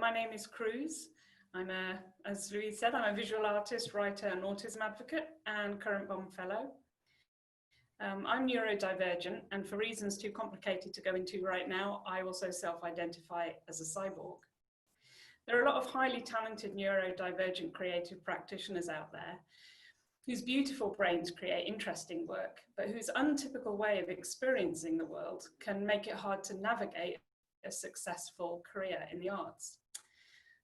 My name is Kruse. As Louise said, I'm a visual artist, writer and autism advocate and current BOM Fellow. I'm neurodivergent, and for reasons too complicated to go into right now, I also self-identify as a cyborg. There are a lot of highly talented neurodivergent creative practitioners out there whose beautiful brains create interesting work, but whose untypical way of experiencing the world can make it hard to navigate a successful career in the arts.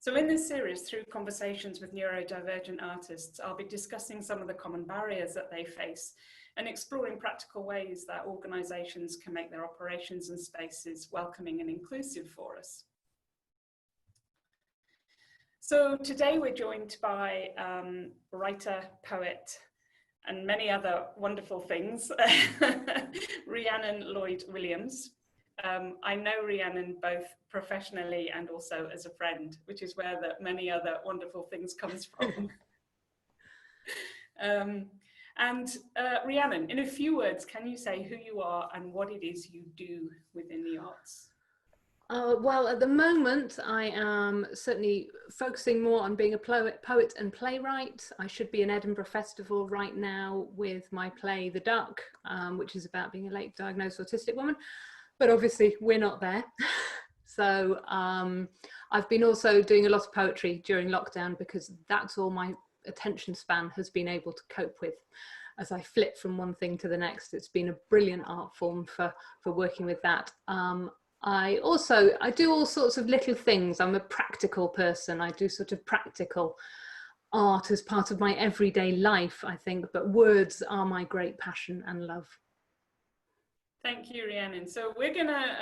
So in this series, through conversations with neurodivergent artists, I'll be discussing some of the common barriers that they face and exploring practical ways that organisations can make their operations and spaces welcoming and inclusive for us. So today we're joined by writer, poet, and many other wonderful things, Rhiannon Lloyd-Williams. I know Rhiannon both professionally and also as a friend, which is where the many other wonderful things comes from. Rhiannon, in a few words, can you say who you are and what it is you do within the arts? Well, at the moment, I am certainly focusing more on being a poet and playwright. I should be in Edinburgh Festival right now with my play, The Duck, which is about being a late diagnosed autistic woman. But obviously we're not there. So I've been also doing a lot of poetry during lockdown because that's all my attention span has been able to cope with as I flip from one thing to the next. It's been a brilliant art form for working with that. I do all sorts of little things. I'm a practical person. I do sort of practical art as part of my everyday life, I think, but words are my great passion and love. Thank you, Rhiannon. So we're gonna,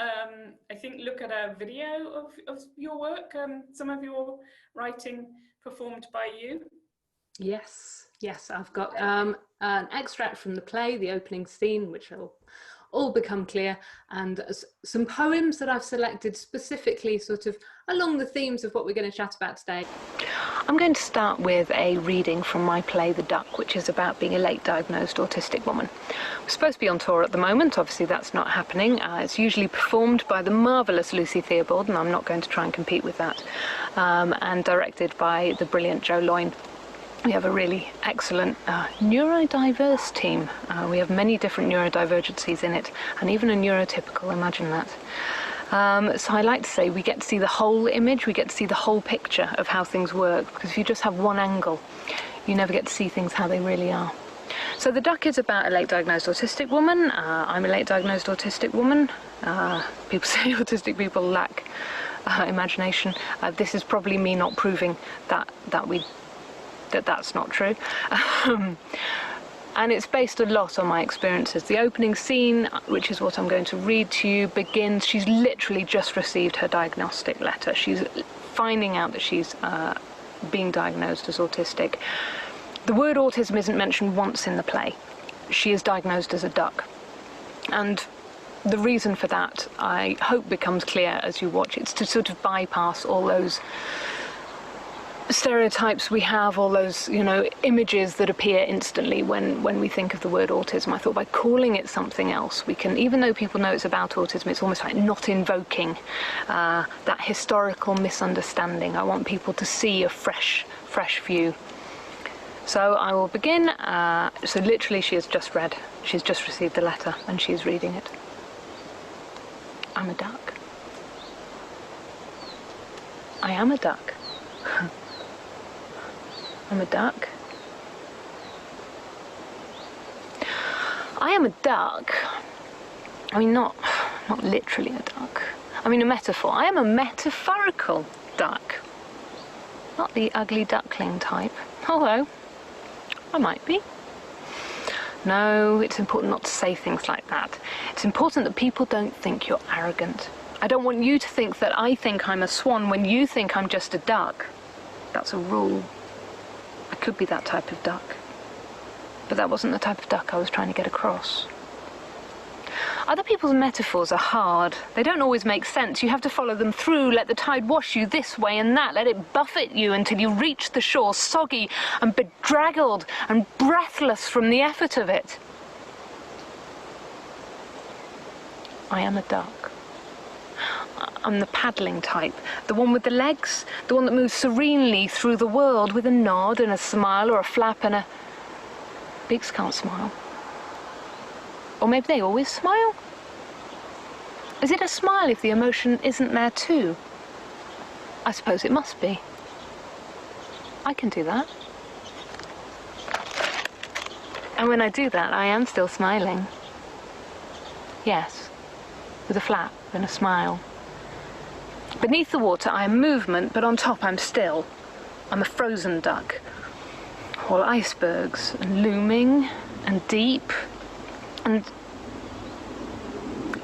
I think, look at a video of your work, some of your writing performed by you. Yes, I've got an extract from the play, the opening scene, which will all become clear, and some poems that I've selected specifically sort of along the themes of what we're going to chat about today. I'm going to start with a reading from my play, The Duck, which is about being a late diagnosed autistic woman. We're supposed to be on tour at the moment, obviously that's not happening. It's usually performed by the marvellous Lucy Theobald, and I'm not going to try and compete with that, and directed by the brilliant Jo Loyne. We have a really excellent neurodiverse team. We have many different neurodivergencies in it, and even a neurotypical, imagine that. So I like to say we get to see the whole image, we get to see the whole picture of how things work, because if you just have one angle, you never get to see things how they really are. So The Duck is about a late diagnosed autistic woman. I'm a late diagnosed autistic woman. People say autistic people lack imagination. This is probably me not proving that's not true. And it's based a lot on my experiences. The opening scene, which is what I'm going to read to you, begins, she's literally just received her diagnostic letter. She's finding out that she's being diagnosed as autistic. The word autism isn't mentioned once in the play. She is diagnosed as a duck. And the reason for that, I hope, becomes clear as you watch. It's to sort of bypass all those stereotypes we have, all those, images that appear instantly when we think of the word autism. I thought by calling it something else, we can, even though people know it's about autism, it's almost like not invoking that historical misunderstanding. I want people to see a fresh view. So I will begin. So literally she's just received the letter and she's reading it. I'm a duck. I am a duck. I'm a duck. I am a duck. I mean, not literally a duck. I mean, a metaphor. I am a metaphorical duck. Not the ugly duckling type. Although, I might be. No, it's important not to say things like that. It's important that people don't think you're arrogant. I don't want you to think that I think I'm a swan when you think I'm just a duck. That's a rule. I could be that type of duck, but that wasn't the type of duck I was trying to get across. Other people's metaphors are hard. They don't always make sense. You have to follow them through, let the tide wash you this way and that, let it buffet you until you reach the shore soggy and bedraggled and breathless from the effort of it. I am a duck. I'm the paddling type, the one with the legs, the one that moves serenely through the world with a nod and a smile or a flap and a... Beaks can't smile. Or maybe they always smile? Is it a smile if the emotion isn't there too? I suppose it must be. I can do that. And when I do that, I am still smiling. Yes, with a flap and a smile. Beneath the water, I am movement, but on top I'm still. I'm a frozen duck. All icebergs, and looming, and deep, and...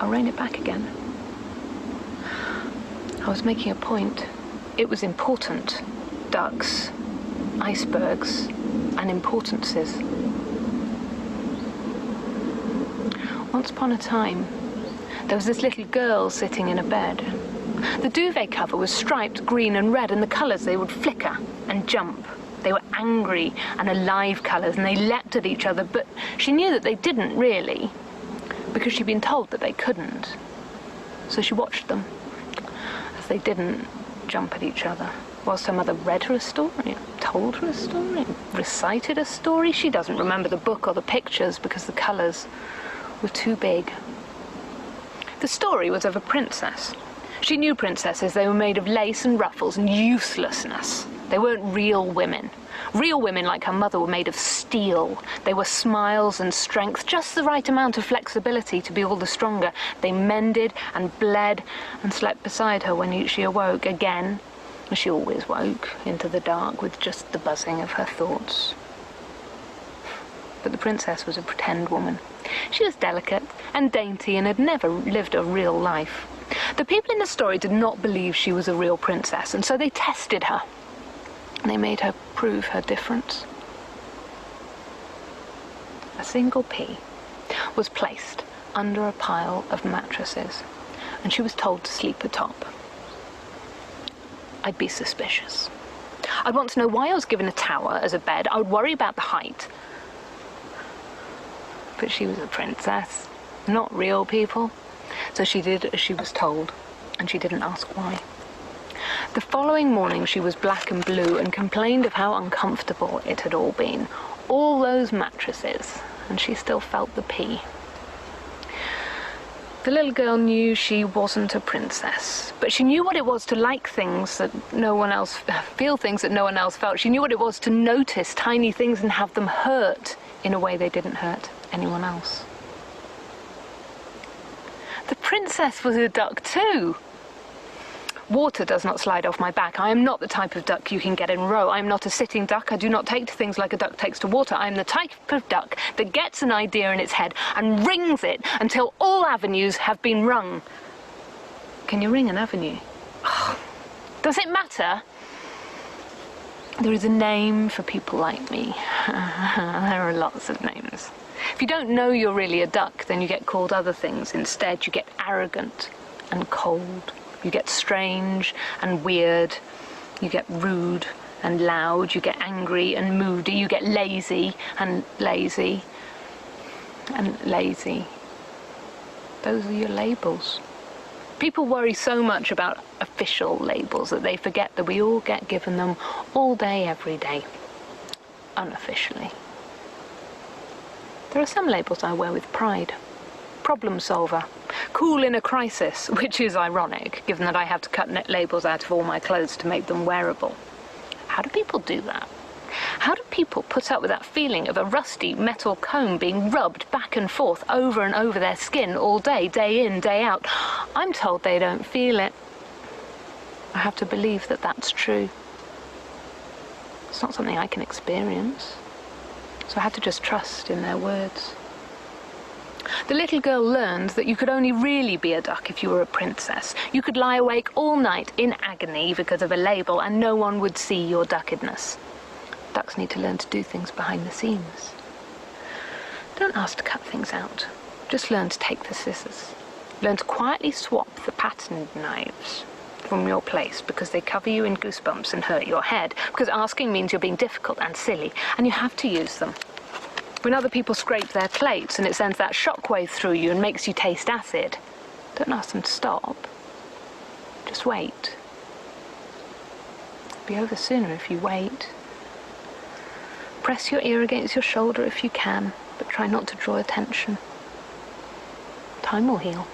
I'll rein it back again. I was making a point. It was important. Ducks, icebergs, and importances. Once upon a time, there was this little girl sitting in a bed. The duvet cover was striped green and red, and the colours, they would flicker and jump. They were angry and alive colours, and they leapt at each other, but she knew that they didn't really, because she'd been told that they couldn't. So she watched them as they didn't jump at each other, whilst her mother read her a story, told her a story, recited a story. She doesn't remember the book or the pictures because the colours were too big. The story was of a princess. She knew princesses. They were made of lace and ruffles and uselessness. They weren't real women. Real women, like her mother, were made of steel. They were smiles and strength, just the right amount of flexibility to be all the stronger. They mended and bled and slept beside her when she awoke again, as she always woke, into the dark with just the buzzing of her thoughts. But the princess was a pretend woman. She was delicate and dainty and had never lived a real life. The people in the story did not believe she was a real princess, and so they tested her. They made her prove her difference. A single pea was placed under a pile of mattresses, and she was told to sleep atop. I'd be suspicious. I'd want to know why I was given a tower as a bed. I would worry about the height. But she was a princess, not real people. So she did as she was told, and she didn't ask why. The following morning she was black and blue and complained of how uncomfortable it had all been. All those mattresses, and she still felt the pea. The little girl knew she wasn't a princess, but she knew what it was to like things that no one else, feel things that no one else felt. She knew what it was to notice tiny things and have them hurt in a way they didn't hurt anyone else. The princess was a duck too. Water does not slide off my back. I am not the type of duck you can get in row. I am not a sitting duck. I do not take to things like a duck takes to water. I am the type of duck that gets an idea in its head and rings it until all avenues have been rung. Can you ring an avenue? Oh, does it matter? There is a name for people like me. There are lots of names. If you don't know you're really a duck, then you get called other things instead. You get arrogant and cold. You get strange and weird. You get rude and loud. You get angry and moody. You get lazy and lazy and lazy. Those are your labels. People worry so much about official labels that they forget that we all get given them all day, every day, unofficially. There are some labels I wear with pride. Problem solver, cool in a crisis, which is ironic, given that I have to cut labels out of all my clothes to make them wearable. How do people do that? How do people put up with that feeling of a rusty metal comb being rubbed back and forth over and over their skin all day, day in, day out? I'm told they don't feel it. I have to believe that that's true. It's not something I can experience. So I had to just trust in their words. The little girl learned that you could only really be a duck if you were a princess. You could lie awake all night in agony because of a label and no one would see your duckedness. Ducks need to learn to do things behind the scenes. Don't ask to cut things out. Just learn to take the scissors. Learn to quietly swap the patterned knives from your place because they cover you in goosebumps and hurt your head. Because asking means you're being difficult and silly, and you have to use them. When other people scrape their plates and it sends that shockwave through you and makes you taste acid, don't ask them to stop. Just wait. It'll be over sooner if you wait. Press your ear against your shoulder if you can, but try not to draw attention. Time will heal.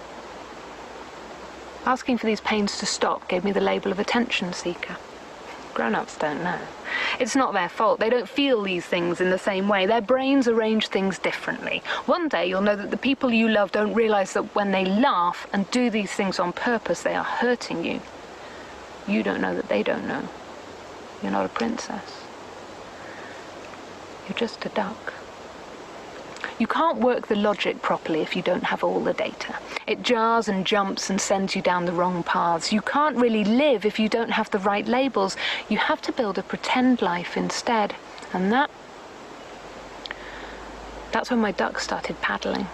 Asking for these pains to stop gave me the label of attention seeker. Grown-ups don't know. It's not their fault. They don't feel these things in the same way. Their brains arrange things differently. One day you'll know that the people you love don't realise that when they laugh and do these things on purpose, they are hurting you. You don't know that they don't know. You're not a princess. You're just a duck. You can't work the logic properly if you don't have all the data. It jars and jumps and sends you down the wrong paths. You can't really live if you don't have the right labels. You have to build a pretend life instead. And that's when my duck started paddling.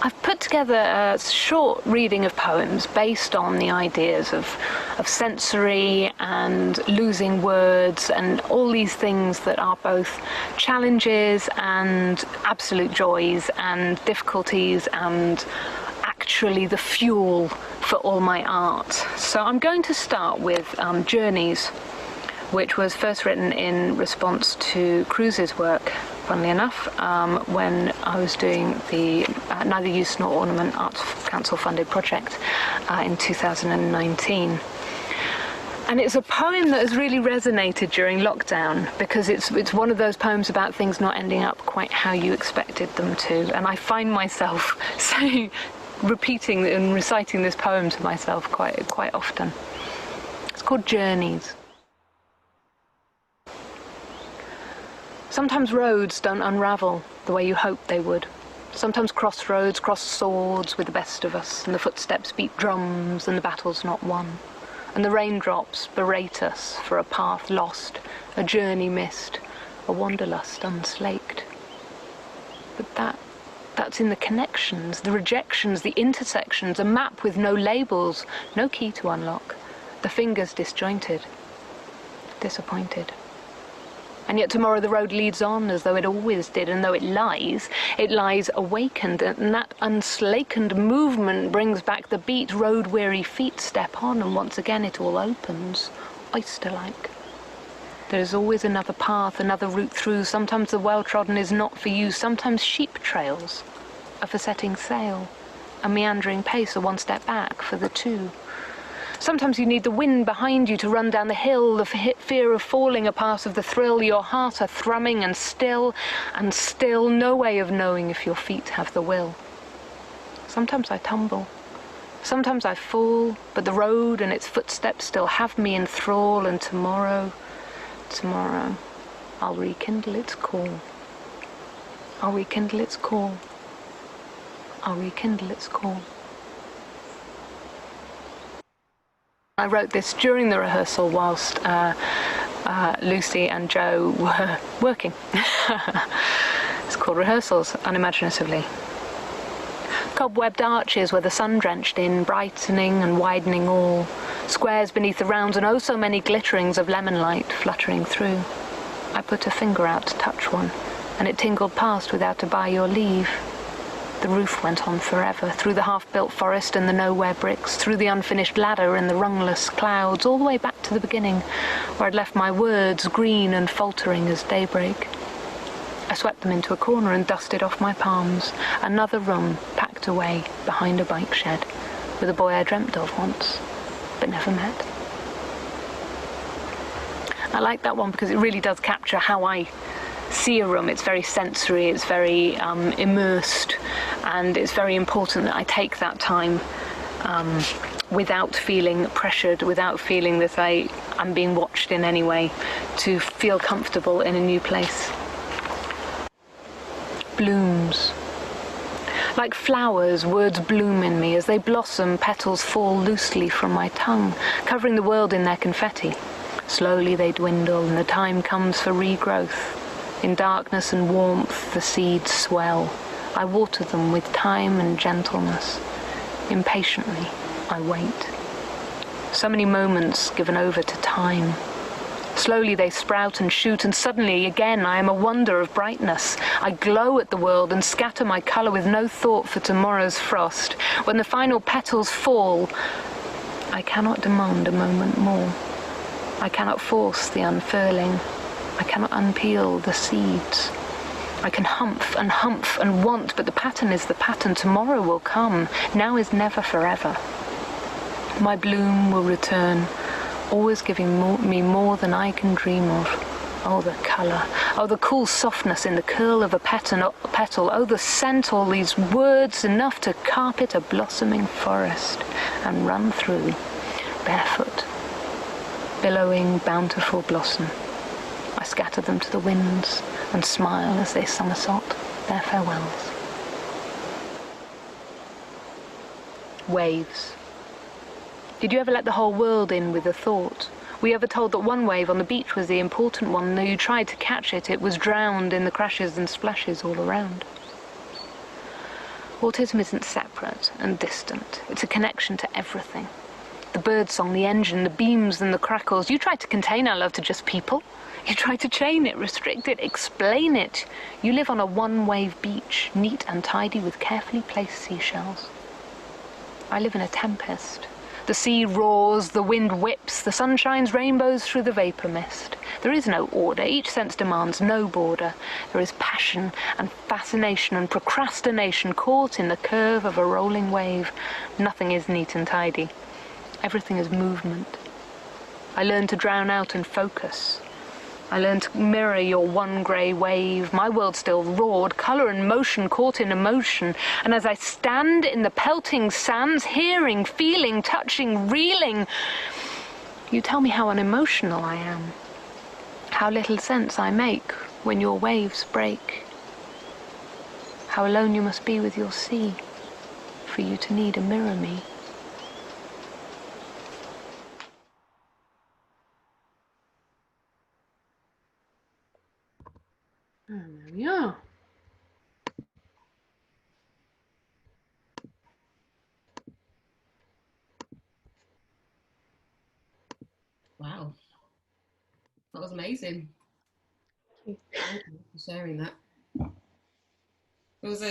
I've put together a short reading of poems based on the ideas of sensory and losing words and all these things that are both challenges and absolute joys and difficulties and actually the fuel for all my art. So I'm going to start with Journeys, which was first written in response to Kruse's work, funnily enough, when I was doing the Neither Use Nor Ornament Arts Council funded project in 2019. And it's a poem that has really resonated during lockdown because it's one of those poems about things not ending up quite how you expected them to. And I find myself repeating and reciting this poem to myself quite often. It's called Journeys. Sometimes roads don't unravel the way you hoped they would. Sometimes crossroads cross swords with the best of us, and the footsteps beat drums and the battle's not won. And the raindrops berate us for a path lost, a journey missed, a wanderlust unslaked. But that's in the connections, the rejections, the intersections, a map with no labels, no key to unlock, the fingers disjointed, disappointed. And yet tomorrow the road leads on as though it always did, and though it lies awakened, and that unslakened movement brings back the beat. Road-weary feet step on, and once again it all opens, oyster-like. There is always another path, another route through. Sometimes the well-trodden is not for you. Sometimes sheep trails are for setting sail, a meandering pace, a one step back for the two. Sometimes you need the wind behind you to run down the hill, the fear of falling, a part of the thrill. Your heart are thrumming and still, no way of knowing if your feet have the will. Sometimes I tumble, sometimes I fall, but the road and its footsteps still have me in thrall, and tomorrow, I'll rekindle its call. I'll rekindle its call. I'll rekindle its call. I wrote this during the rehearsal whilst Lucy and Joe were working. It's called Rehearsals, unimaginatively. Cobwebbed arches where the sun drenched in, brightening and widening all. Squares beneath the rounds and oh so many glitterings of lemon light fluttering through. I put a finger out to touch one, and it tingled past without to buy your leave. The roof went on forever, through the half-built forest and the nowhere bricks, through the unfinished ladder and the rungless clouds, all the way back to the beginning, where I'd left my words green and faltering as daybreak. I swept them into a corner and dusted off my palms. Another room packed away behind a bike shed, with a boy I dreamt of once, but never met. I like that one because it really does capture how I see a room. It's very sensory, it's very immersed, and it's very important that I take that time without feeling pressured, without feeling that I'm being watched in any way, to feel comfortable in a new place. Blooms. Like flowers, words bloom in me. As they blossom, petals fall loosely from my tongue, covering the world in their confetti. Slowly they dwindle, and the time comes for regrowth. In darkness and warmth, the seeds swell. I water them with time and gentleness. Impatiently, I wait. So many moments given over to time. Slowly they sprout and shoot, and suddenly again I am a wonder of brightness. I glow at the world and scatter my colour with no thought for tomorrow's frost. When the final petals fall, I cannot demand a moment more. I cannot force the unfurling. I cannot unpeel the seeds. I can humph and want, but the pattern is the pattern. Tomorrow will come. Now is never forever. My bloom will return, always giving me more than I can dream of. Oh, the colour. Oh, the cool softness in the curl of a petal. Oh, the scent, all these words, enough to carpet a blossoming forest and run through, barefoot, billowing, bountiful blossom. I scatter them to the winds and smile as they somersault their farewells. Waves. Did you ever let the whole world in with a thought? Were you ever told that one wave on the beach was the important one, and though you tried to catch it, it was drowned in the crashes and splashes all around? Autism isn't separate and distant. It's a connection to everything. The birdsong, the engine, the beams and the crackles. You try to contain our love to just people. You try to chain it, restrict it, explain it. You live on a one-wave beach, neat and tidy with carefully placed seashells. I live in a tempest. The sea roars, the wind whips, the sun shines rainbows through the vapour mist. There is no order, each sense demands no border. There is passion and fascination and procrastination caught in the curve of a rolling wave. Nothing is neat and tidy. Everything is movement. I learn to drown out and focus. I learned to mirror your one grey wave. My world still roared, colour and motion caught in emotion. And as I stand in the pelting sands, hearing, feeling, touching, reeling, you tell me how unemotional I am. How little sense I make when your waves break. How alone you must be with your sea for you to need a mirror me. And there we are. Wow, that was amazing. Thank you for sharing that. It was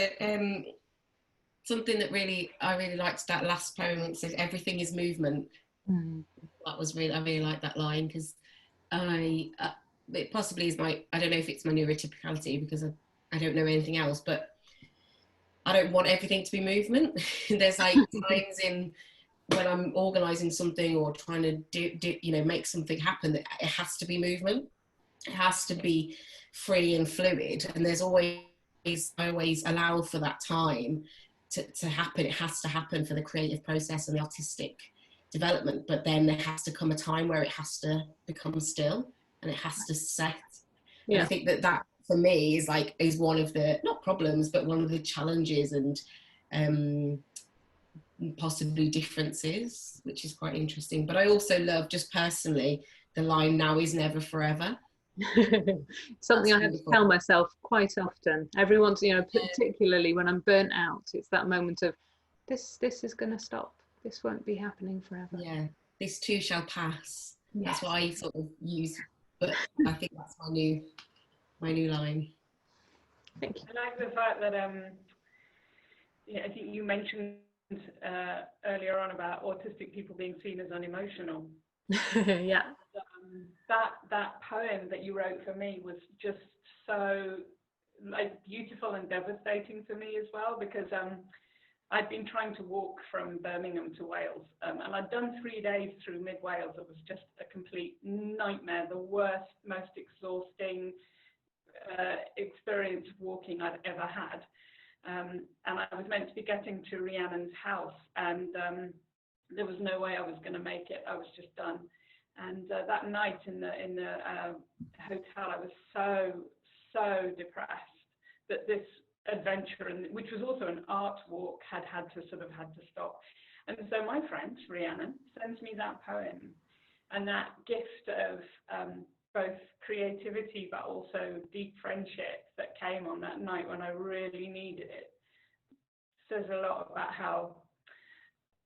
something that I really liked that last poem. It said everything is movement. That was I really liked that line, because it possibly is I don't know if it's my neurotypicality, because I don't know anything else, but I don't want everything to be movement. There's like times in when I'm organising something or trying to make something happen, that it has to be movement. It has to be free and fluid, and I always allow for that time to happen. It has to happen for the creative process and the artistic development, but then there has to come a time where it has to become still and it has to set. Yeah. And I think that for me is one of the, not problems, but one of the challenges and possibly differences, which is quite interesting. But I also love, just personally, the line, now is never forever. Something I have to tell myself quite often. Every once, particularly when I'm burnt out, it's that moment of this is going to stop. This won't be happening forever. Yeah, this too shall pass. Yes. That's what I sort of use, but I think that's my new line. Thank you. I like the fact that I think you mentioned earlier on about autistic people being seen as unemotional. Yeah. That poem that you wrote for me was just so beautiful and devastating for me as well, because I'd been trying to walk from Birmingham to Wales, and I'd done 3 days through mid-Wales. It was just a complete nightmare, the worst, most exhausting experience of walking I'd ever had. And I was meant to be getting to Rhiannon's house, and there was no way I was going to make it. I was just done. And that night in the hotel, I was so depressed that this adventure, which was also an art walk, had to stop. And so my friend Rhiannon sends me that poem, and that gift of both creativity but also deep friendship that came on that night when I really needed it says a lot about how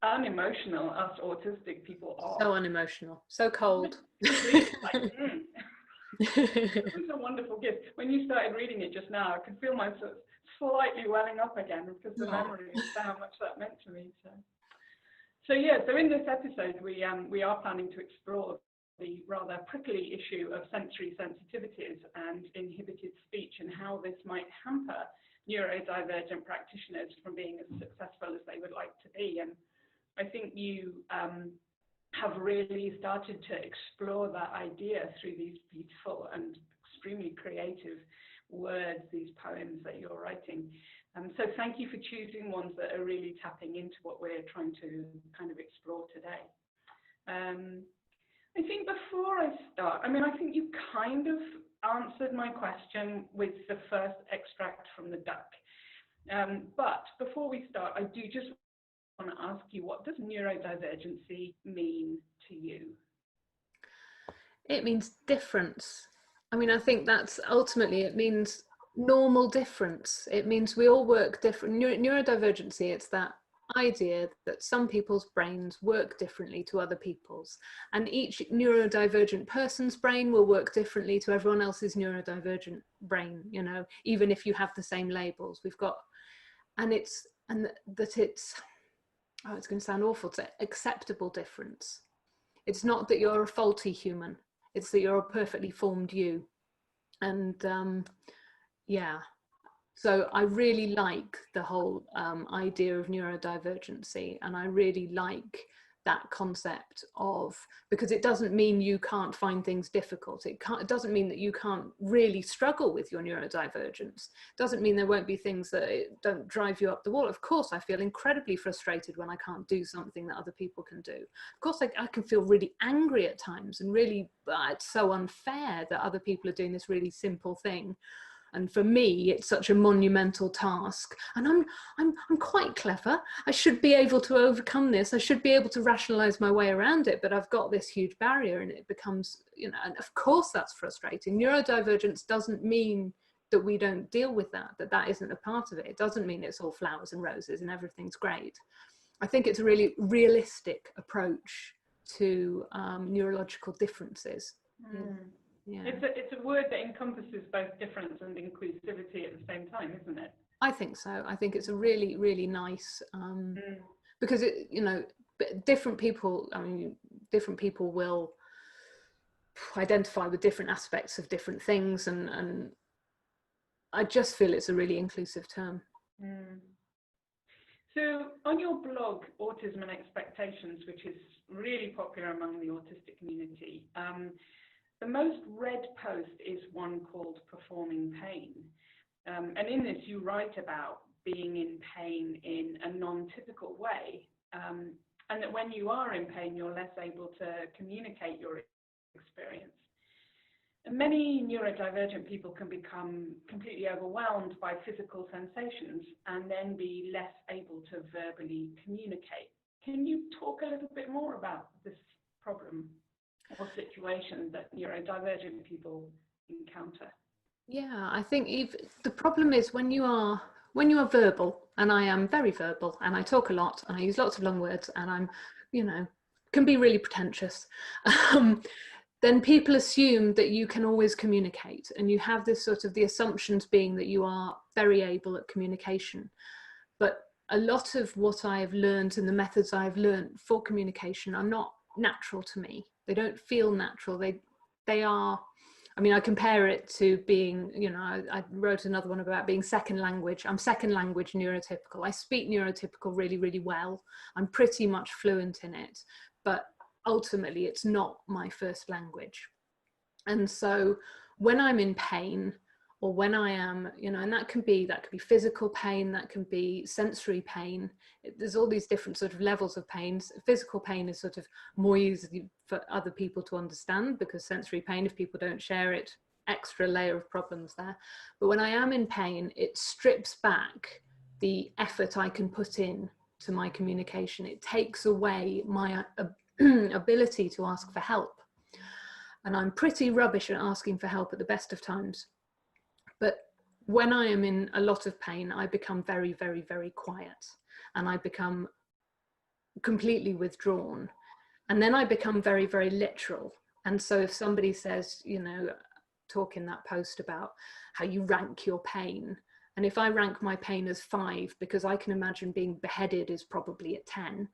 unemotional us autistic people are. So unemotional, so cold. Like, It was a wonderful gift. When you started reading it just now, I could feel myself slightly welling up again because the memory of how much that meant to me. So in this episode, we are planning to explore the rather prickly issue of sensory sensitivities and inhibited speech and how this might hamper neurodivergent practitioners from being as successful as they would like to be. And I think you have really started to explore that idea through these beautiful and extremely creative words, these poems that you're writing. So thank you for choosing ones that are really tapping into what we're trying to kind of explore today. I think before I start, I think you kind of answered my question with the first extract from the duck. But before we start, I do just want to ask you, what does neurodivergency mean to you? It means difference. I think that's ultimately, it means normal difference. It means we all work different. Neurodivergency, it's that idea that some people's brains work differently to other people's, and each neurodivergent person's brain will work differently to everyone else's neurodivergent brain, you know, even if you have the same labels. We've got, it's going to sound awful, it's acceptable difference. It's not that you're a faulty human, it's that you're a perfectly formed you. And so I really like the whole idea of neurodivergency, and I really like that concept of, because it doesn't mean you can't find things difficult. It doesn't mean that you can't really struggle with your neurodivergence. It doesn't mean there won't be things that don't drive you up the wall. Of course, I feel incredibly frustrated when I can't do something that other people can do. Of course, I can feel really angry at times and really, it's so unfair that other people are doing this really simple thing. And for me, it's such a monumental task. And I'm quite clever. I should be able to overcome this. I should be able to rationalize my way around it. But I've got this huge barrier, and it becomes, you know, and of course that's frustrating. Neurodivergence doesn't mean that we don't deal with that isn't a part of it. It doesn't mean it's all flowers and roses and everything's great. I think it's a really realistic approach to neurological differences. Mm. Yeah. It's a word that encompasses both difference and inclusivity at the same time, isn't it? I think so. I think it's a really, really nice, because it, you know, different people will identify with different aspects of different things, and I just feel it's a really inclusive term. Mm. So on your blog, Autism and Expectations, which is really popular among the autistic community, the most read post is one called Performing Pain. And in this, you write about being in pain in a non-typical way, and that when you are in pain, you're less able to communicate your experience. And many neurodivergent people can become completely overwhelmed by physical sensations and then be less able to verbally communicate. Can you talk a little bit more about this problem or situation that neurodivergent people encounter? Yeah, I think the problem is when you are verbal, and I am very verbal, and I talk a lot, and I use lots of long words, and I'm, you know, can be really pretentious, then people assume that you can always communicate, and you have this sort of, the assumptions being that you are very able at communication. But a lot of what I've learned and the methods I've learned for communication are not natural to me. They don't feel natural. They are, I mean, I compare it to being, you know, I wrote another one about being second language. I'm second language neurotypical. I speak neurotypical really, really well. I'm pretty much fluent in it, but ultimately it's not my first language. And so when I'm in pain, or when I am, you know, and that can be physical pain, that can be sensory pain. There's all these different sort of levels of pains. Physical pain is sort of more easy for other people to understand, because sensory pain, if people don't share it, extra layer of problems there. But when I am in pain, it strips back the effort I can put in to my communication. It takes away my ability to ask for help. And I'm pretty rubbish at asking for help at the best of times. But when I am in a lot of pain, I become very, very, very quiet, and I become completely withdrawn. And then I become very, very literal. And so if somebody says, you know, talk in that post about how you rank your pain, and if I rank my pain as 5, because I can imagine being beheaded is probably at 10,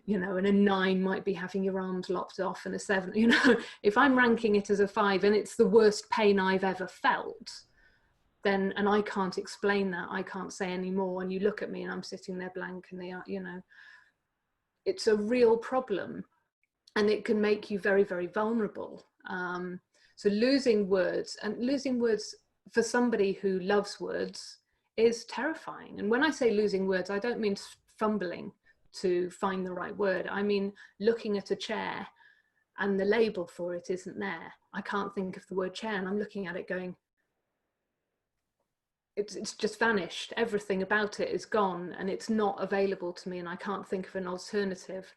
you know, and a 9 might be having your arms lopped off, and a 7, you know, if I'm ranking it as a 5 and it's the worst pain I've ever felt, then, and I can't explain that, I can't say any more, and you look at me and I'm sitting there blank, and they are, you know, it's a real problem, and it can make you very, very vulnerable. So losing words, and losing words for somebody who loves words is terrifying. And when I say losing words, I don't mean fumbling to find the right word. I mean looking at a chair and the label for it isn't there. I can't think of the word chair, and I'm looking at it going, it's just vanished. Everything about it is gone, and it's not available to me, and I can't think of an alternative.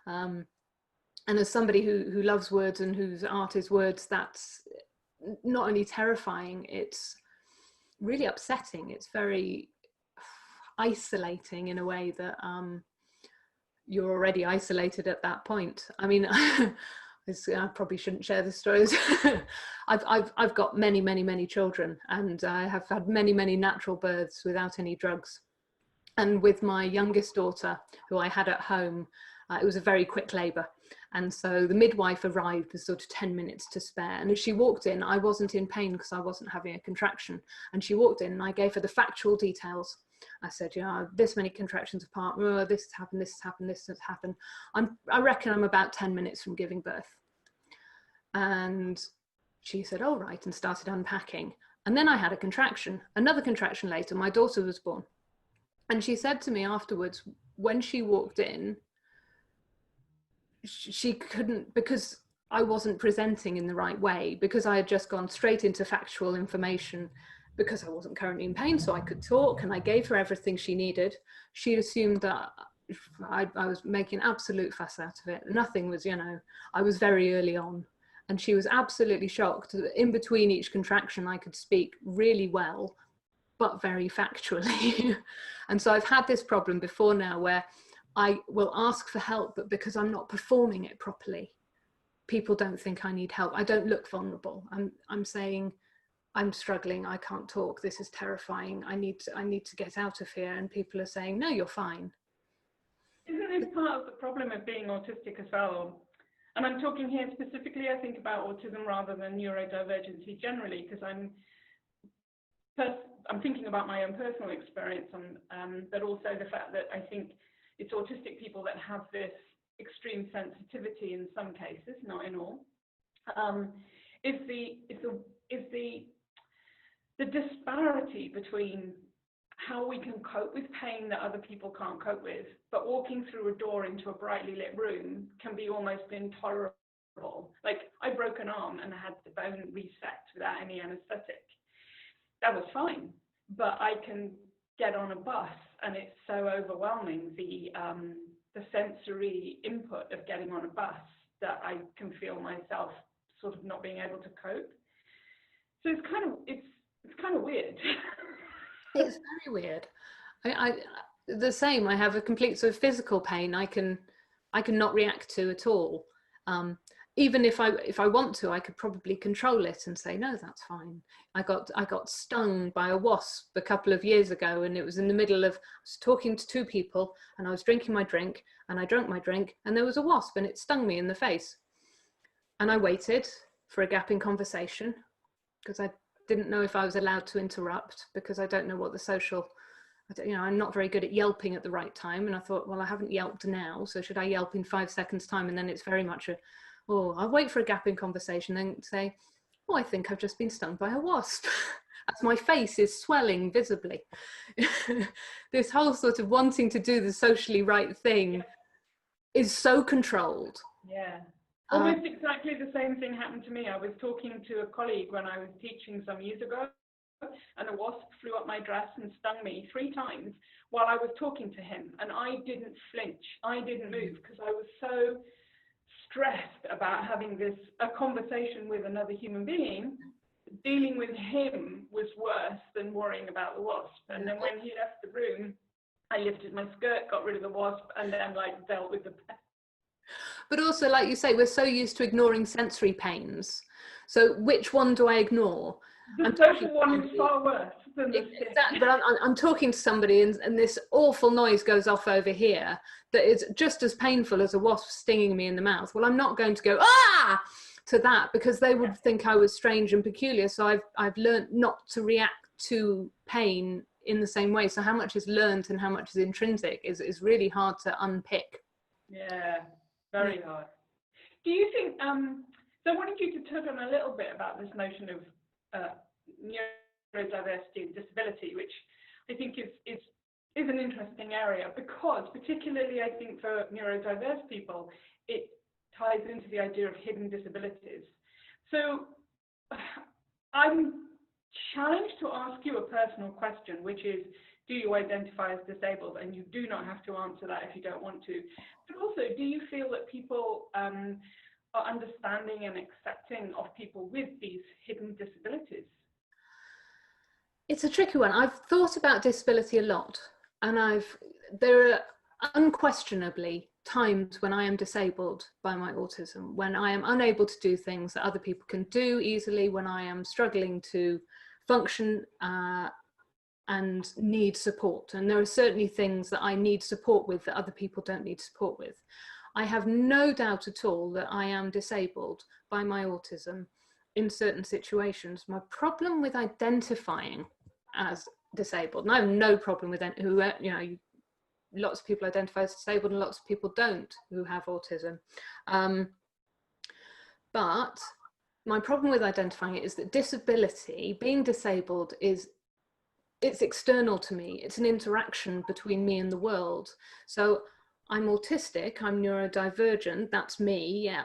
And as somebody who loves words and whose art is words, that's not only terrifying, it's really upsetting. It's very isolating in a way that you're already isolated at that point. I mean, I probably shouldn't share this story. I've got many children, and I have had many natural births without any drugs. And with my youngest daughter, who I had at home, it was a very quick labour. And so the midwife arrived with sort of 10 minutes to spare. And as she walked in, I wasn't in pain because I wasn't having a contraction. And she walked in and I gave her the factual details. I said, you know, this many contractions apart, oh, this has happened, this has happened, this has happened. I reckon I'm about 10 minutes from giving birth. And she said, all right, and started unpacking. And then I had a contraction. Another contraction later, my daughter was born. And she said to me afterwards, when she walked in, she couldn't, because I wasn't presenting in the right way, because I had just gone straight into factual information, because I wasn't currently in pain, so I could talk, and I gave her everything she needed. She assumed that I was making absolute fuss out of it. Nothing was, you know, I was very early on, and she was absolutely shocked that in between each contraction I could speak really well, but very factually. And so I've had this problem before now where I will ask for help, but because I'm not performing it properly, people don't think I need help. I don't look vulnerable. I'm saying, I'm struggling, I can't talk, this is terrifying, I need to get out of here, and people are saying, no, you're fine. Isn't this part of the problem of being autistic as well? And I'm talking here specifically, I think, about autism rather than neurodivergency generally, because I'm thinking about my own personal experience, but also the fact that I think it's autistic people that have this extreme sensitivity in some cases, not in all. Is the disparity between how we can cope with pain that other people can't cope with, but walking through a door into a brightly lit room can be almost intolerable. Like, I broke an arm and I had the bone reset without any anesthetic. That was fine, but I can get on a bus and it's so overwhelming, the sensory input of getting on a bus, that I can feel myself sort of not being able to cope. So it's kind of weird. It's very weird. I the same. I have a complete sort of physical pain I can not react to at all. Even if I want to, I could probably control it and say, no, that's fine. I got stung by a wasp a couple of years ago, and it was in the middle of, I was talking to 2 people and I was drinking my drink, and I drank my drink, and there was a wasp and it stung me in the face. And I waited for a gap in conversation because I didn't know if I was allowed to interrupt, because I don't know what the social, I'm not very good at yelping at the right time. And I thought, well, I haven't yelped now, so should I yelp in 5 seconds time? And then it's very much I'll wait for a gap in conversation, then say, oh, I think I've just been stung by a wasp. As my face is swelling visibly. This whole sort of wanting to do the socially right thing is so controlled. Yeah. Almost exactly the same thing happened to me. I was talking to a colleague when I was teaching some years ago, and a wasp flew up my dress and stung me 3 times while I was talking to him. And I didn't flinch. I didn't move because I was so stressed about having a conversation with another human being. Dealing with him was worse than worrying about the wasp. And then when he left the room, I lifted my skirt, got rid of the wasp, and then like dealt with the pest. But also, like you say, we're so used to ignoring sensory pains. So which one do I ignore? The social one is far worse than the stick. Exactly, but I'm talking to somebody and this awful noise goes off over here that is just as painful as a wasp stinging me in the mouth. Well, I'm not going to go, ah, to that, because they would think I was strange and peculiar. So I've learned not to react to pain in the same way. So how much is learned and how much is intrinsic is really hard to unpick. Yeah, very hard. Do you think, so I wanted you to touch on a little bit about this notion of neurodiversity and disability, which I think is an interesting area, because particularly I think for neurodiverse people, it ties into the idea of hidden disabilities. So I'm challenged to ask you a personal question, which is, do you identify as disabled? And you do not have to answer that if you don't want to. But also, do you feel that people are understanding and accepting of people with these hidden disabilities? It's a tricky one. I've thought about disability a lot, and there are unquestionably times when I am disabled by my autism, when I am unable to do things that other people can do easily, when I am struggling to function and need support. And there are certainly things that I need support with that other people don't need support with. I have no doubt at all that I am disabled by my autism in certain situations. My problem with identifying as disabled, and I have no problem with who, you know, lots of people identify as disabled and lots of people don't who have autism. But my problem with identifying it is that disability, being disabled, it's external to me. It's an interaction between me and the world. So I'm autistic, I'm neurodivergent, that's me, yeah,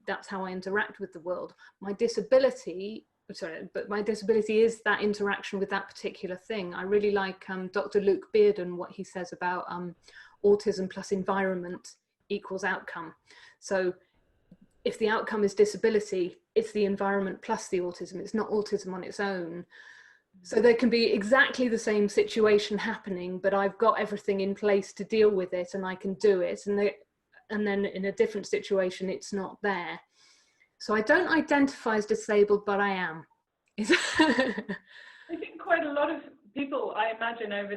that's how I interact with the world. My disability is that interaction with that particular thing. I really like Dr. Luke Bearden, what he says about autism plus environment equals outcome. So if the outcome is disability, it's the environment plus the autism, it's not autism on its own. So there can be exactly the same situation happening, but I've got everything in place to deal with it and I can do it. And then in a different situation, it's not there. So I don't identify as disabled, but I am. I think quite a lot of people, I imagine, over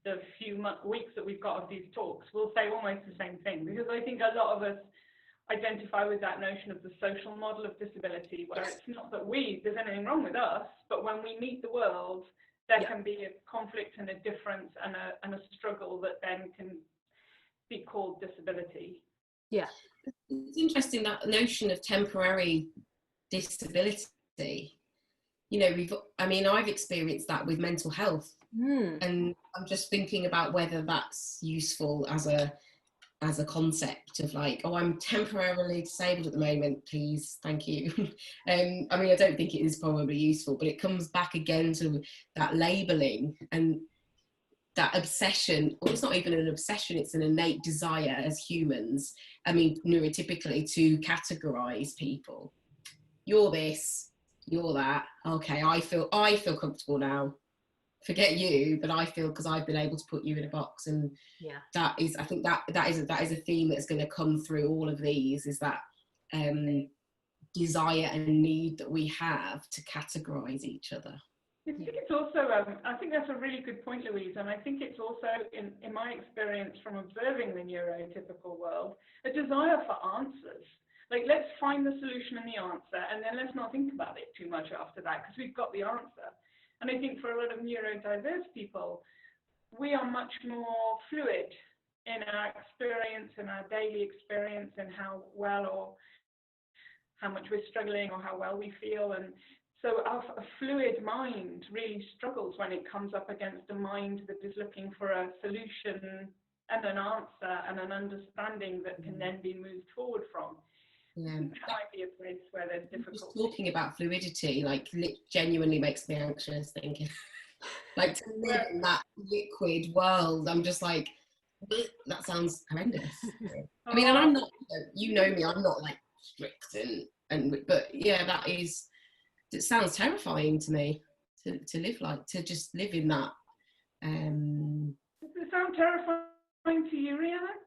the few weeks that we've got of these talks will say almost the same thing, because I think a lot of us identify with that notion of the social model of disability, where it's not that there's anything wrong with us, but when we meet the world, there can be a conflict and a difference and a struggle that then can be called disability. Yeah. It's interesting, that notion of temporary disability. You know, I've experienced that with mental health, and I'm just thinking about whether that's useful as a concept of like, oh, I'm temporarily disabled at the moment, please, thank you. I don't think it is probably useful, but it comes back again to that labeling and that obsession, or it's not even an obsession, it's an innate desire as humans, neurotypically, to categorize people. You're this, you're that, okay, I feel comfortable now. Forget you, but I feel, because I've been able to put you in a box. And that is, I think that is a theme that's going to come through all of these, is that desire and need that we have to categorize each other. I think it's also, I think that's a really good point, Louise, and I think it's also, in my experience from observing the neurotypical world, a desire for answers. Like, let's find the solution and the answer, and then let's not think about it too much after that, because we've got the answer. And I think for a lot of neurodiverse people, we are much more fluid in our experience, in our daily experience, and how well or how much we're struggling or how well we feel. And so a fluid mind really struggles when it comes up against a mind that is looking for a solution and an answer and an understanding that can then be moved forward from. Yeah, that might be a place where there's difficulty. Just talking about fluidity, like, genuinely makes me anxious thinking, like, to live in that liquid world. I'm just like, that sounds horrendous. And I'm not, you know me, I'm not like strict but yeah, it sounds terrifying to me to live like, to just live in that. There's sound terrifying to you, Rhiannon?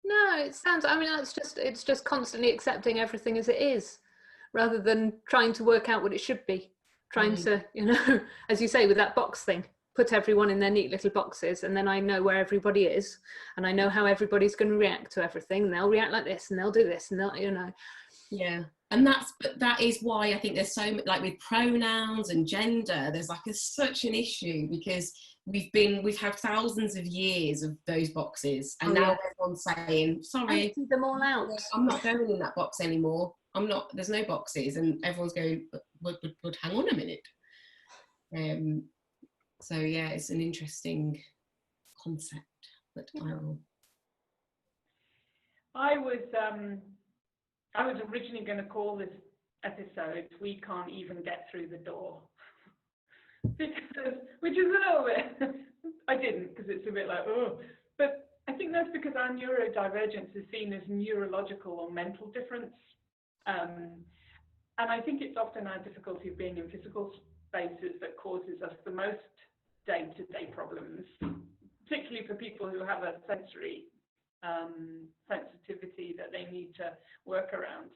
No, it sounds, I mean, it's just constantly accepting everything as it is, rather than trying to work out what it should be. Trying to, you know, as you say, with that box thing, put everyone in their neat little boxes, and then I know where everybody is, and I know how everybody's going to react to everything, and they'll react like this, and they'll do this, and they'll, you know. Yeah. And that is why I think there's so much, like with pronouns and gender, there's like such an issue, because we've had thousands of years of those boxes, and now everyone's saying, sorry, empty them all out. I'm not going in that box anymore. There's no boxes, and everyone's going, but hang on a minute. So yeah, it's an interesting concept that I was originally going to call this episode "We Can't Even Get Through the Door," which is a little bit. I didn't, because it's a bit like, oh, but I think that's because our neurodivergence is seen as neurological or mental difference, and I think it's often our difficulty of being in physical spaces that causes us the most day-to-day problems, particularly for people who have a sensory sensitivity that they need to work around.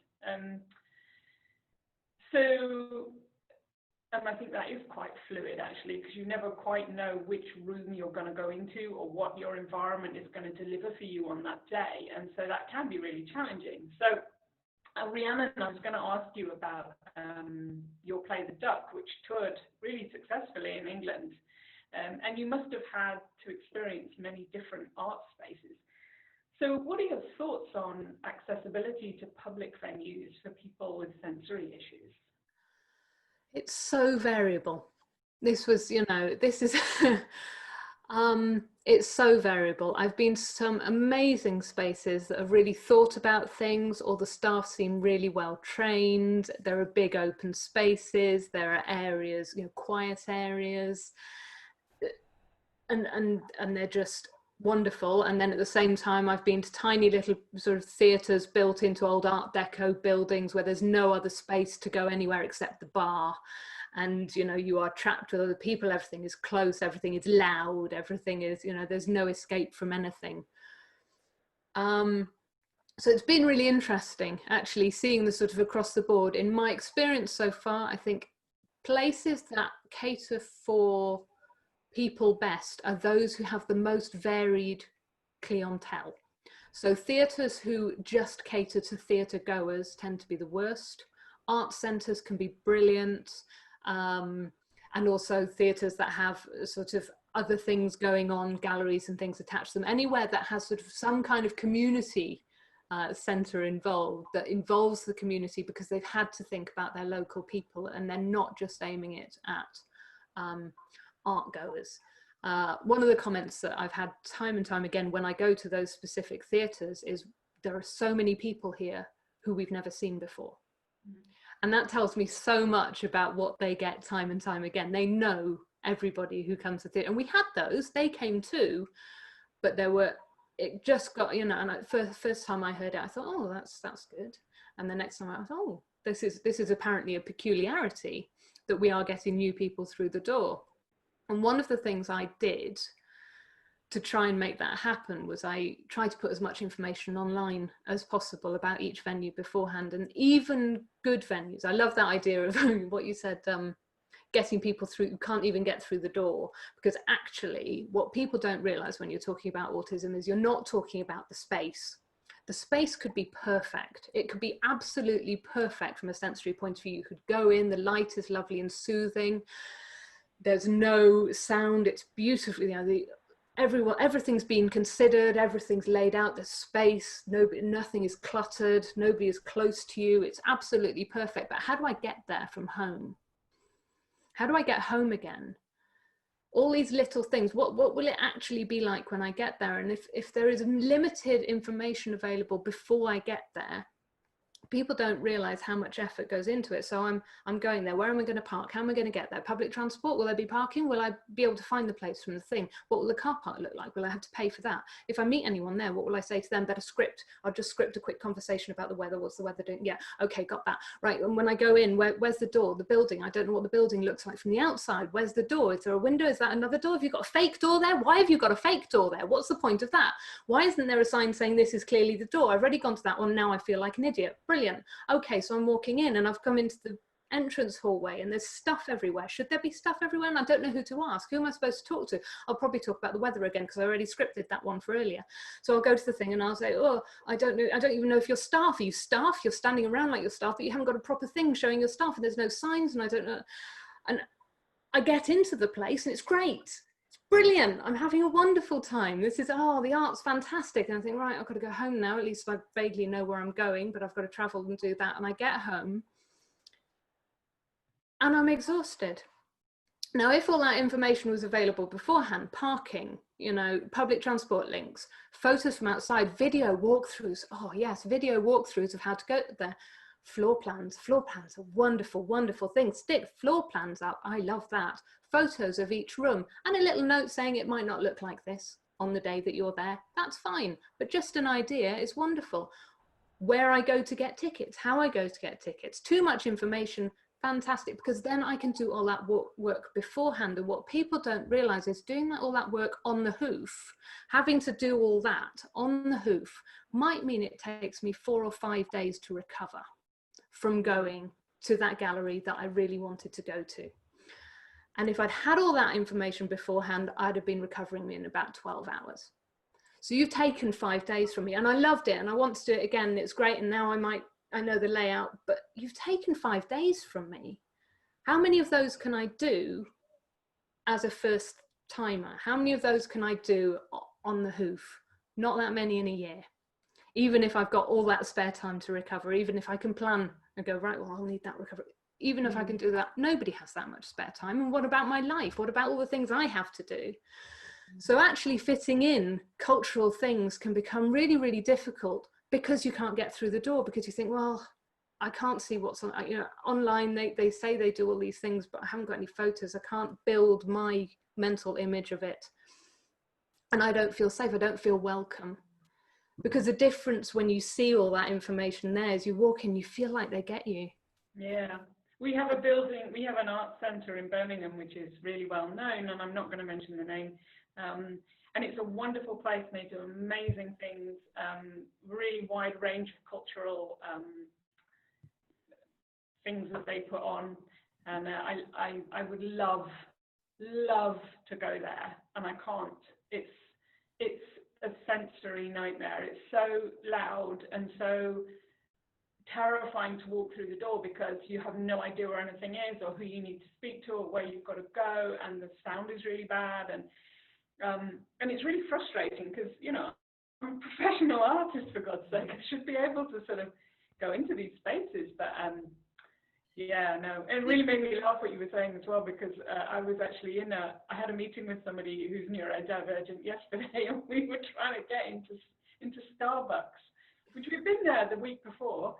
I think that is quite fluid, actually, because you never quite know which room you're going to go into or what your environment is going to deliver for you on that day, and so that can be really challenging. So Rhiannon, I was going to ask you about your play The Duck, which toured really successfully in England, and you must have had to experience many different art spaces. So what are your thoughts on accessibility to public venues for people with sensory issues? It's so variable. This was, you know, this is, it's so variable. I've been to some amazing spaces that have really thought about things, or the staff seem really well trained. There are big open spaces, there are areas, you know, quiet areas, and they're just wonderful. And then at the same time, I've been to tiny little sort of theatres built into old Art Deco buildings where there's no other space to go anywhere except the bar, and you know, you are trapped with other people. Everything is close, everything is loud, everything is, you know, there's no escape from anything. So it's been really interesting actually seeing the sort of across the board. In my experience so far, I think places that cater for people best are those who have the most varied clientele. So theatres who just cater to theatre goers tend to be the worst. Art centres can be brilliant, and also theatres that have sort of other things going on, galleries and things attached to them. Anywhere that has sort of some kind of community centre involved, that involves the community because they've had to think about their local people and they're not just aiming it at art goers. One of the comments that I've had time and time again when I go to those specific theatres is, there are so many people here who we've never seen before. And that tells me so much about what they get time and time again. They know everybody who comes to theatre, and we had those, they came too, but there were, it just got, you know, and first time I heard it, I thought, oh, that's good. And the next time I thought, oh, this is apparently a peculiarity, that we are getting new people through the door. And one of the things I did to try and make that happen was I tried to put as much information online as possible about each venue beforehand, and even good venues. I love that idea of what you said, getting people through who can't even get through the door, because actually what people don't realize when you're talking about autism is you're not talking about the space. The space could be perfect. It could be absolutely perfect from a sensory point of view. You could go in, the light is lovely and soothing. There's no sound, it's beautifully, you know, everything's been considered, everything's laid out, there's space, nothing is cluttered, nobody is close to you, it's absolutely perfect. But how do I get there from home? How do I get home again? All these little things, what will it actually be like when I get there? And if there is limited information available before I get there, people don't realize how much effort goes into it. So I'm going there. Where am I going to park? How am I going to get there? Public transport? Will there be parking? Will I be able to find the place from the thing? What will the car park look like? Will I have to pay for that? If I meet anyone there, what will I say to them? Better script. I'll just script a quick conversation about the weather. What's the weather doing? Yeah, okay, got that. Right, and when I go in, where's the door? The building. I don't know what the building looks like from the outside. Where's the door? Is there a window? Is that another door? Have you got a fake door there? Why have you got a fake door there? What's the point of that? Why isn't there a sign saying this is clearly the door? I've already gone to that one. Now I feel like an idiot. Brilliant. Okay, so I'm walking in and I've come into the entrance hallway and there's stuff everywhere. Should there be stuff everywhere? And I don't know who to ask. Who am I supposed to talk to? I'll probably talk about the weather again because I already scripted that one for earlier. So I'll go to the thing and I'll say, oh, I don't know. I don't even know if you're staff. Are you staff? You're standing around like you're staff, but you haven't got a proper thing showing your staff and there's no signs and I don't know. And I get into the place and it's great. Brilliant, I'm having a wonderful time. This is, oh, the art's fantastic. And I think, right, I've got to go home now. At least I vaguely know where I'm going, but I've got to travel and do that. And I get home and I'm exhausted. Now, if all that information was available beforehand, parking, you know, public transport links, photos from outside, video walkthroughs. Oh yes, video walkthroughs of how to go there. Floor plans are wonderful, wonderful things. Stick floor plans up. I love that. Photos of each room and a little note saying it might not look like this on the day that you're there. That's fine. But just an idea is wonderful. Where I go to get tickets, how I go to get tickets. Too much information, fantastic, because then I can do all that work beforehand. And what people don't realize is doing all that work on the hoof, having to do all that on the hoof might mean it takes me 4 or 5 days to recover from going to that gallery that I really wanted to go to. And if I'd had all that information beforehand, I'd have been recovering in about 12 hours. So you've taken 5 days from me and I loved it and I want to do it again. And it's great. And now I know the layout, but you've taken 5 days from me. How many of those can I do as a first timer? How many of those can I do on the hoof? Not that many in a year. Even if I've got all that spare time to recover, even if I can plan and go, right, well, I'll need that recovery. Even if I can do that, nobody has that much spare time. And what about my life? What about all the things I have to do? So actually fitting in cultural things can become really, really difficult because you can't get through the door, because you think, well, I can't see what's on, you know, online. They say they do all these things, but I haven't got any photos. I can't build my mental image of it. And I don't feel safe. I don't feel welcome. Because the difference when you see all that information there is you walk in, you feel like they get you. Yeah. We have a building, we have an art centre in Birmingham, which is really well known, and I'm not going to mention the name. And it's a wonderful place, and they do amazing things, really wide range of cultural things that they put on. And I would love to go there, and I can't. It's a sensory nightmare. It's so loud and so terrifying to walk through the door because you have no idea where anything is or who you need to speak to or where you've got to go, and the sound is really bad, and it's really frustrating because, you know, I'm a professional artist, for God's sake. I should be able to sort of go into these spaces, but yeah, no, it really made me laugh what you were saying as well, because I was actually I had a meeting with somebody who's neurodivergent yesterday, and we were trying to get into Starbucks, which we'd been there the week before,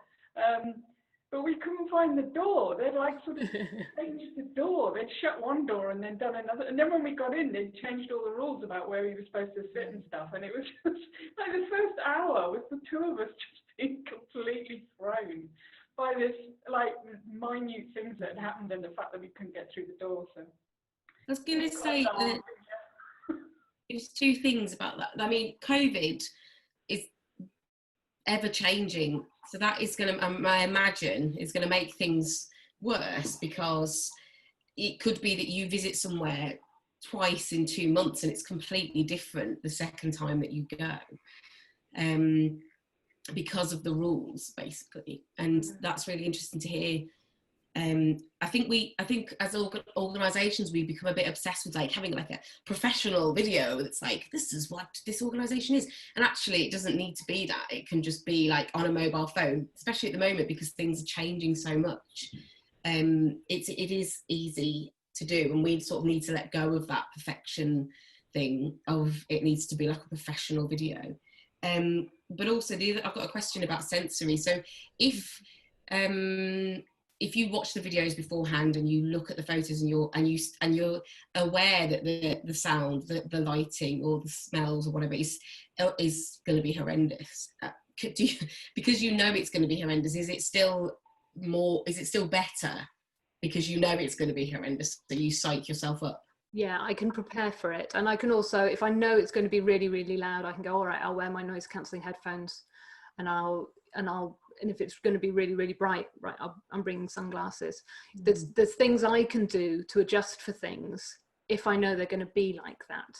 but we couldn't find the door. They'd like sort of changed the door. They'd shut one door and then done another. And then when we got in, they'd changed all the rules about where we were supposed to sit and stuff. And it was just, like the first hour with the two of us just being completely thrown by this like minute things that had happened and the fact that we couldn't get through the door. So I was going to say that there's two things about that. I mean, COVID is ever changing, so that is going to, I imagine, is going to make things worse, because it could be that you visit somewhere twice in 2 months and it's completely different the second time that you go, because of the rules, basically. And that's really interesting to hear. I think as organisations, we become a bit obsessed with like having like a professional video that's like, this is what this organisation is, and actually it doesn't need to be that. It can just be like on a mobile phone, especially at the moment because things are changing so much. It is easy to do, and we sort of need to let go of that perfection thing of it needs to be like a professional video. But also I've got a question about sensory. So if you watch the videos beforehand and you look at the photos and you're aware that the sound, the lighting, or the smells or whatever is going to be horrendous, because you know it's going to be horrendous, is it still better because you know it's going to be horrendous, so you psych yourself up? Yeah, I can prepare for it. And I can also, if I know it's going to be really, really loud, I can go, all right, I'll wear my noise cancelling headphones, and if it's going to be really, really bright, right, I'm bringing sunglasses. There's things I can do to adjust for things if I know they're going to be like that.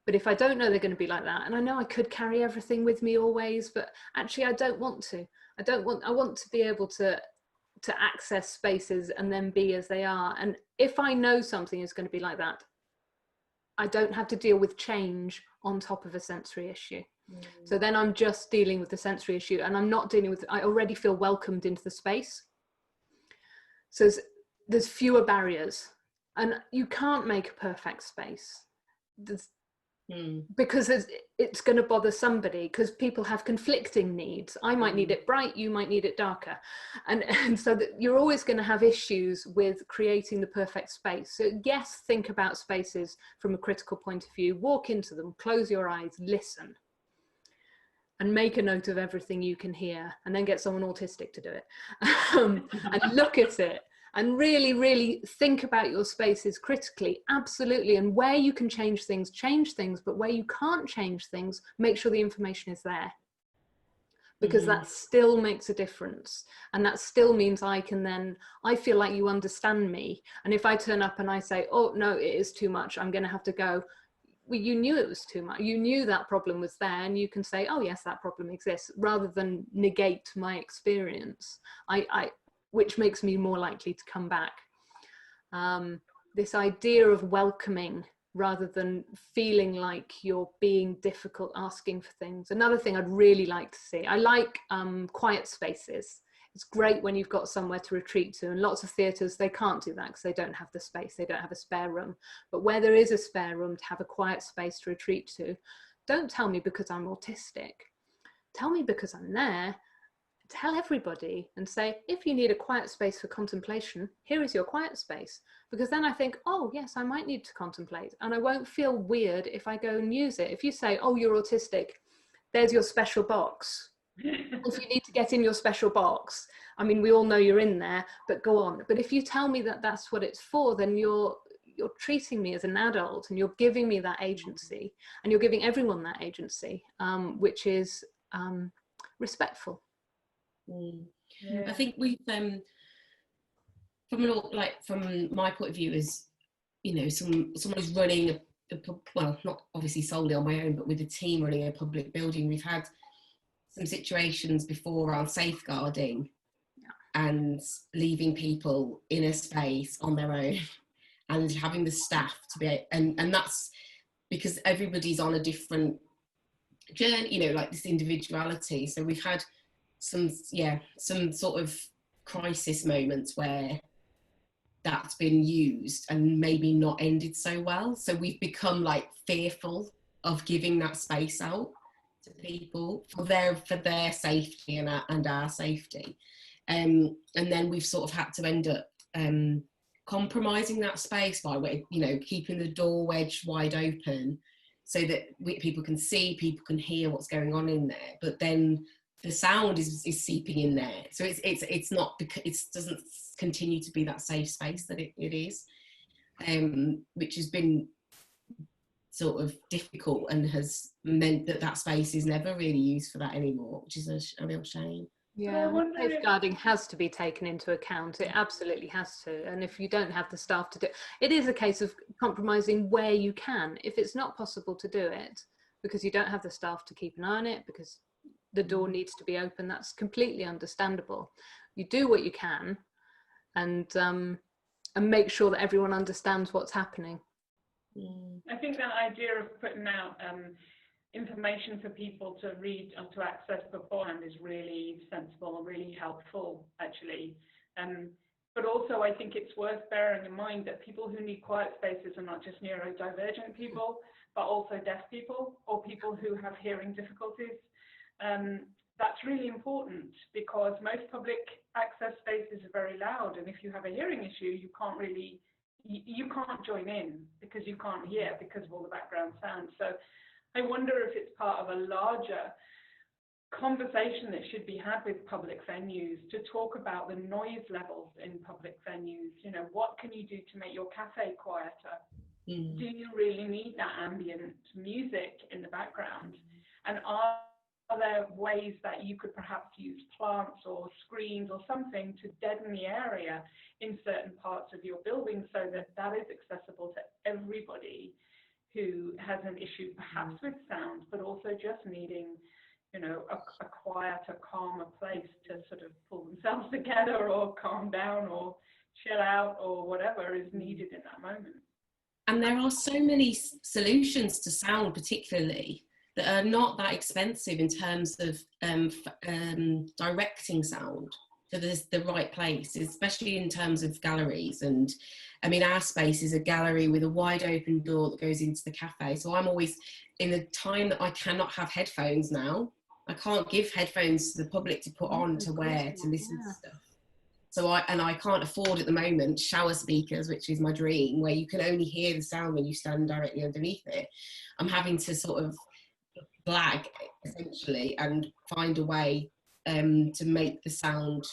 But if I don't know they're going to be like that, and I know I could carry everything with me always, but actually I don't want to. I want to be able to access spaces and then be as they are. And if I know something is going to be like that, I don't have to deal with change on top of a sensory issue. So then I'm just dealing with the sensory issue, and I'm not dealing with, I already feel welcomed into the space. So there's fewer barriers, and you can't make a perfect space. Because it's going to bother somebody, because people have conflicting needs. I might need it bright, you might need it darker, and so that you're always going to have issues with creating the perfect space. So yes, think about spaces from a critical point of view, walk into them, close your eyes, listen, and make a note of everything you can hear, and then get someone autistic to do it, and look at it. And really, really think about your spaces critically, absolutely. And where you can change things, but where you can't change things, make sure the information is there. Because that still makes a difference. And that still means I feel like you understand me. And if I turn up and I say, oh, no, it is too much, I'm going to have to go, well, you knew it was too much. You knew that problem was there, and you can say, oh, yes, that problem exists, rather than negate my experience. Which makes me more likely to come back. This idea of welcoming rather than feeling like you're being difficult asking for things. Another thing I'd really like to see, I like quiet spaces. It's great when you've got somewhere to retreat to, and lots of theatres, they can't do that because they don't have the space, they don't have a spare room. But where there is a spare room to have a quiet space to retreat to, don't tell me because I'm autistic. Tell me because I'm there. Tell everybody and say, if you need a quiet space for contemplation, here is your quiet space. Because then I think, oh yes, I might need to contemplate, and I won't feel weird if I go and use it. If you say, oh, you're autistic, there's your special box. If you need to get in your special box, I mean, we all know you're in there, but go on. But if you tell me that that's what it's for, then you're treating me as an adult, and you're giving me that agency, and you're giving everyone that agency, which is respectful. I think we've from my point of view, is, you know, someone who's running well, not obviously solely on my own, but with a team running a public building, we've had some situations before around safeguarding and leaving people in a space on their own, and having the staff to be, and that's because everybody's on a different journey, you know, like this individuality. So we've had some sort of crisis moments where that's been used and maybe not ended so well. So we've become like fearful of giving that space out to people for their safety and our safety. And then we've sort of had to end up compromising that space by, you know, keeping the door wedge wide open so that people can see, people can hear what's going on in there. But then the sound is seeping in there, so it's not, because it doesn't continue to be that safe space that it is, which has been sort of difficult and has meant that space is never really used for that anymore, which is a real shame. Yeah, safeguarding has to be taken into account. It absolutely has to. And if you don't have the staff to do it, it is a case of compromising where you can. If it's not possible to do it because you don't have the staff to keep an eye on it, because the door needs to be open, that's completely understandable. You do what you can, and make sure that everyone understands what's happening. I think that idea of putting out information for people to read and to access beforehand is really sensible and really helpful, actually. But also I think it's worth bearing in mind that people who need quiet spaces are not just neurodivergent people, but also deaf people or people who have hearing difficulties. that's really important, because most public access spaces are very loud, and if you have a hearing issue, you can't join in because you can't hear because of all the background sound. So I wonder if it's part of a larger conversation that should be had with public venues to talk about the noise levels in public venues. You know, what can you do to make your cafe quieter? Do you really need that ambient music in the background? And are there ways that you could perhaps use plants or screens or something to deaden the area in certain parts of your building so that that is accessible to everybody who has an issue perhaps with sound, but also just needing, you know, a quieter, calmer place to sort of pull themselves together or calm down or chill out or whatever is needed in that moment. And there are so many solutions to sound, particularly, that are not that expensive in terms of directing sound to the right place, especially in terms of galleries. And I mean, our space is a gallery with a wide open door that goes into the cafe. So I'm always, in the time that I cannot have headphones now, I can't give headphones to the public to put on to wear to listen to stuff. So I can't afford at the moment shower speakers, which is my dream, where you can only hear the sound when you stand directly underneath it. I'm having to sort of blag essentially and find a way to make the sound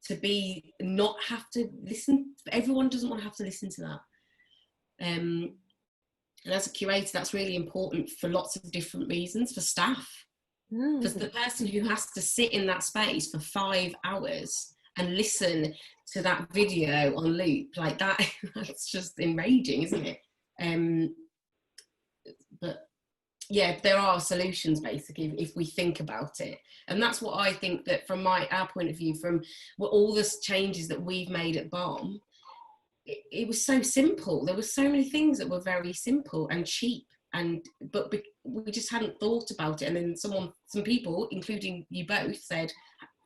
to be not have to listen. Everyone doesn't want to have to listen to that. And as a curator, that's really important for lots of different reasons. For staff, because the person who has to sit in that space for 5 hours and listen to that video on loop like that, that's just enraging, isn't it? But yeah, there are solutions basically if we think about it. And that's what I think, that from our point of view, from all the changes that we've made at BOM, it was so simple. There were so many things that were very simple and cheap, but we just hadn't thought about it. And then some people, including you both, said,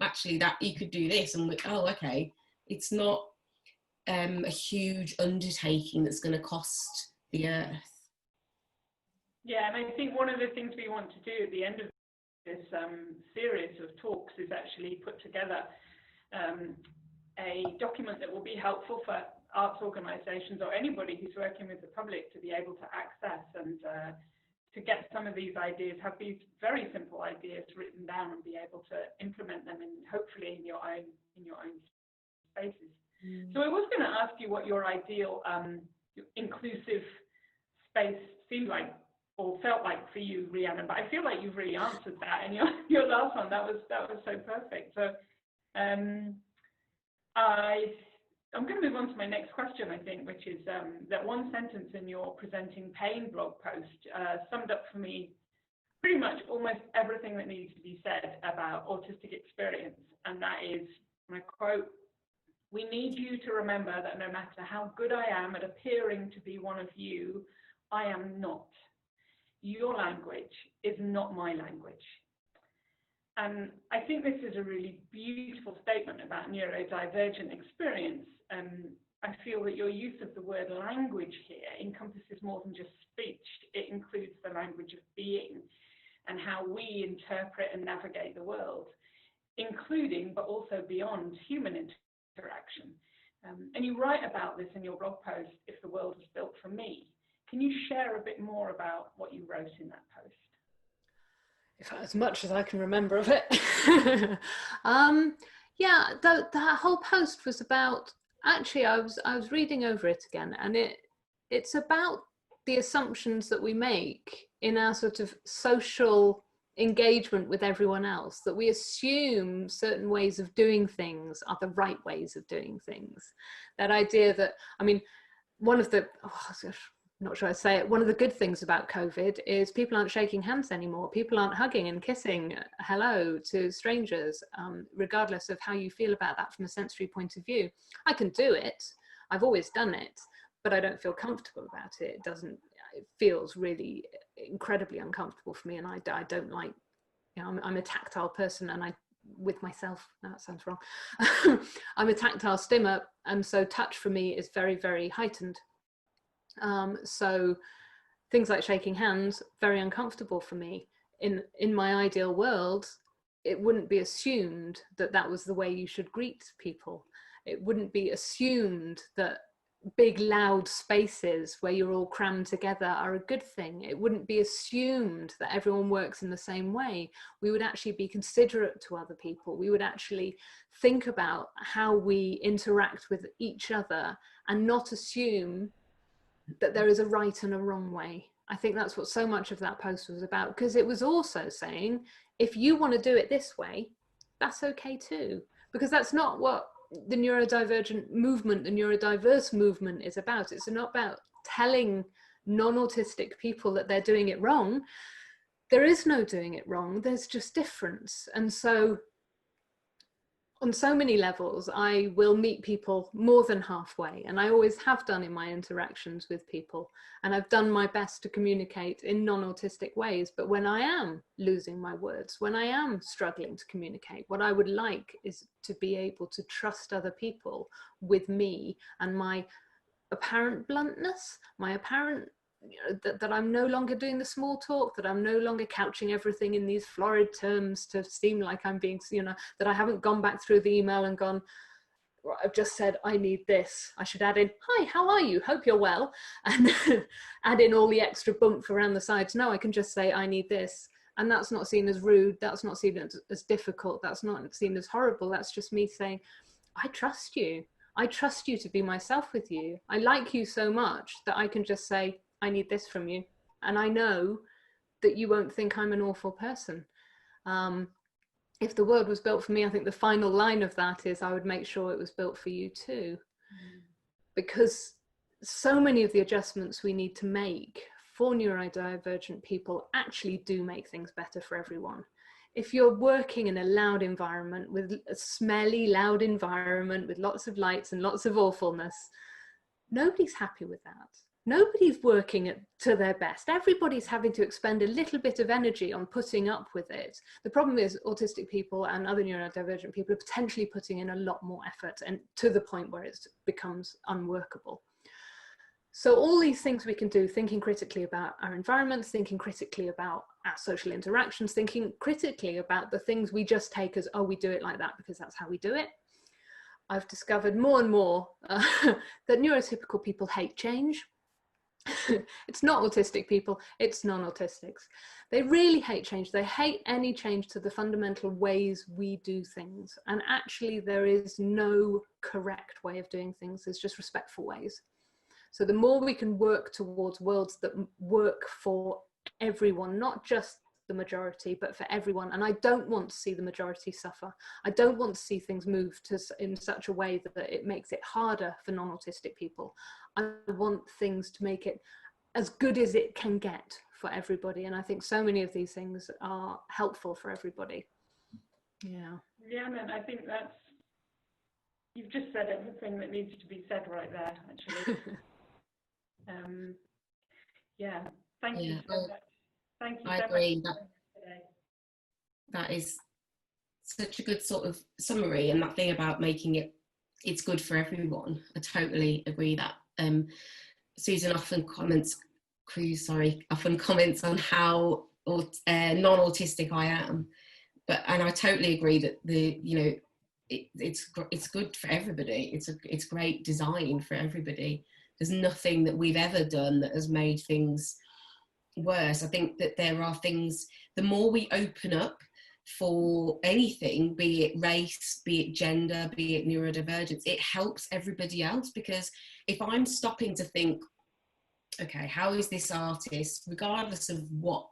actually, that you could do this, and oh, okay, it's not a huge undertaking that's going to cost the earth. Yeah, and I think one of the things we want to do at the end of this series of talks is actually put together a document that will be helpful for arts organisations or anybody who's working with the public to be able to access and to get some of these ideas, have these very simple ideas written down and be able to implement them hopefully in your own spaces. So I was going to ask you what your ideal inclusive space seemed like or felt like for you, Rhiannon, but I feel like you've really answered that in your last one. That was so perfect. So I'm going to move on to my next question, I think, which is that one sentence in your Presenting Pain blog post summed up for me pretty much almost everything that needs to be said about autistic experience. And that is, and I quote, "We need you to remember that no matter how good I am at appearing to be one of you, I am not. Your language is not my language." And I think this is a really beautiful statement about neurodivergent experience. I feel that your use of the word language here encompasses more than just speech. It includes the language of being and how we interpret and navigate the world, including but also beyond human interaction. And you write about this in your blog post, "If the world was built for me." Can you share a bit more about what you wrote in that post? As much as I can remember of it. Yeah, that whole post was about, actually I was reading over it again, and it's about the assumptions that we make in our sort of social engagement with everyone else, that we assume certain ways of doing things are the right ways of doing things. That idea that, I mean, one of the, I'm not sure I say it, one of the good things about COVID is people aren't shaking hands anymore. People aren't hugging and kissing hello to strangers, regardless of how you feel about that from a sensory point of view. I can do it. I've always done it, but I don't feel comfortable about it. It feels really incredibly uncomfortable for me, and I don't like, you know, I'm a tactile person, and with myself, that sounds wrong. I'm a tactile stimmer, and so touch for me is very, very heightened. So things like shaking hands, very uncomfortable for me. in my ideal world, it wouldn't be assumed that that was the way you should greet people. It wouldn't be assumed that big loud spaces where you're all crammed together are a good thing. It wouldn't be assumed that everyone works in the same way. We would actually be considerate to other people. We would actually think about how we interact with each other and not assume that there is a right and a wrong way. I think that's what so much of that post was about, because it was also saying, if you want to do it this way, that's okay too, because that's not what the neurodivergent movement, the neurodiverse movement is about. It's not about telling non-autistic people that they're doing it wrong. There is no doing it wrong, there's just difference. And so on so many levels, I will meet people more than halfway, and I always have done in my interactions with people, and I've done my best to communicate in non-autistic ways. But when I am losing my words, when I am struggling to communicate, what I would like is to be able to trust other people with me and my apparent bluntness, my apparent, that I'm no longer doing the small talk, that I'm no longer couching everything in these florid terms to seem like I'm being, that I haven't gone back through the email and gone, I've just said, I need this. I should add in, hi, how are you? Hope you're well. And add in all the extra bump around the sides. No, I can just say, I need this. And that's not seen as rude. That's not seen as difficult. That's not seen as horrible. That's just me saying, I trust you. I trust you to be myself with you. I like you so much that I can just say, I need this from you. And I know that you won't think I'm an awful person. If the world was built for me, I think the final line of that is, I would make sure it was built for you too. Because so many of the adjustments we need to make for neurodivergent people actually do make things better for everyone. If you're working in a loud environment, with a smelly, loud environment, with lots of lights and lots of awfulness, nobody's happy with that. Nobody's working to their best. Everybody's having to expend a little bit of energy on putting up with it. The problem is autistic people and other neurodivergent people are potentially putting in a lot more effort, and to the point where it becomes unworkable. So all these things we can do, thinking critically about our environments, thinking critically about our social interactions, thinking critically about the things we just take as, oh, we do it like that because that's how we do it. I've discovered more and more that neurotypical people hate change. It's not autistic people, it's non-autistics. They really hate change. They hate any change to the fundamental ways we do things. And actually there is no correct way of doing things. There's just respectful ways. So the more we can work towards worlds that work for everyone, not just the majority, but for everyone. And I don't want to see the majority suffer. I don't want to see things move in such a way that it makes it harder for non-autistic people. I want things to make it as good as it can get for everybody. And I think so many of these things are helpful for everybody. Yeah. Rhiannon, I think you've just said everything that needs to be said right there, actually. Yeah, thank you so much. Thank you so much. I agree. That is such a good sort of summary, and that thing about making it's good for everyone. I totally agree that. Susan often comments on how non-autistic I am, and I totally agree that it's good for everybody. It's great design for everybody. There's nothing that we've ever done that has made things worse. I think that there are things, the more we open up for anything, be it race, be it gender, be it neurodivergence, it helps everybody else. Because if I'm stopping to think, okay, how is this artist, regardless of what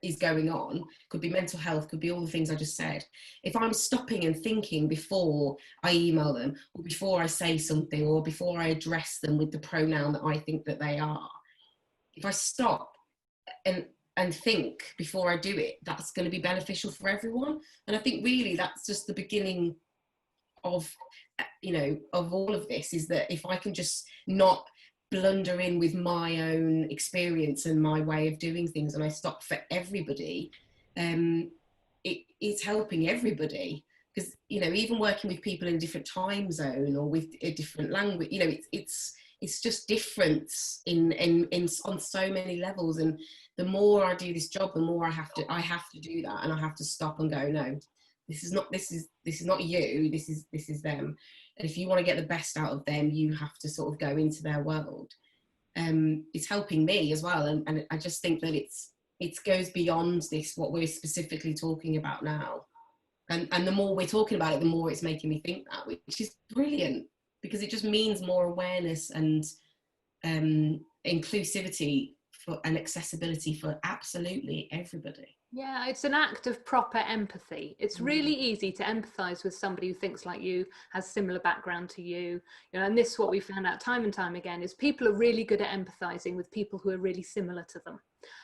is going on, could be mental health, could be all the things I just said, if I'm stopping and thinking before I email them, or before I say something, or before I address them with the pronoun that I think that they are, if I stop and think before I do it, that's going to be beneficial for everyone. And I think really that's just the beginning of all of this, is that if I can just not blunder in with my own experience and my way of doing things, and I stop for everybody, it's helping everybody. Because even working with people in a different time zone or with a different language, it's just different on so many levels. And the more I do this job, the more I have to do that, and I have to stop and go, no, this is not you, this is them. And if you want to get the best out of them, you have to sort of go into their world. It's helping me as well, and I just think that it goes beyond this, what we're specifically talking about now. And the more we're talking about it, the more it's making me think that, which is brilliant, because it just means more awareness and inclusivity and accessibility for absolutely everybody. Yeah, it's an act of proper empathy. It's really easy to empathise with somebody who thinks like you, has similar background to you. You know, and this, what we found out time and time again, is people are really good at empathising with people who are really similar to them.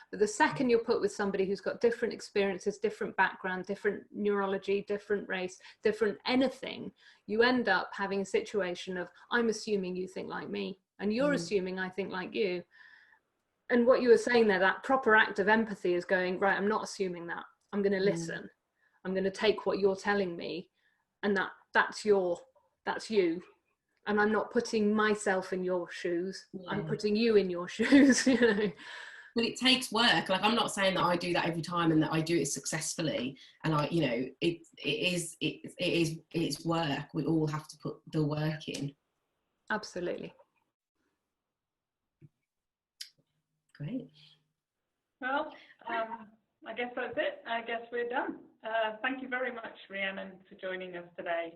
But the second you're put with somebody who's got different experiences, different background, different neurology, different race, different anything, you end up having a situation of, I'm assuming you think like me, and you're assuming I think like you. And what you were saying there, that proper act of empathy is going, right, I'm not assuming that. I'm going to listen. I'm going to take what you're telling me, and that's you. And I'm not putting myself in your shoes. I'm putting you in your shoes, you know. But it takes work. Like, I'm not saying that I do that every time and that I do it successfully. And I, you know, it's work. We all have to put the work in. Absolutely. Great. Well, I guess that's it. I guess we're done. Thank you very much, Rhiannon, for joining us today.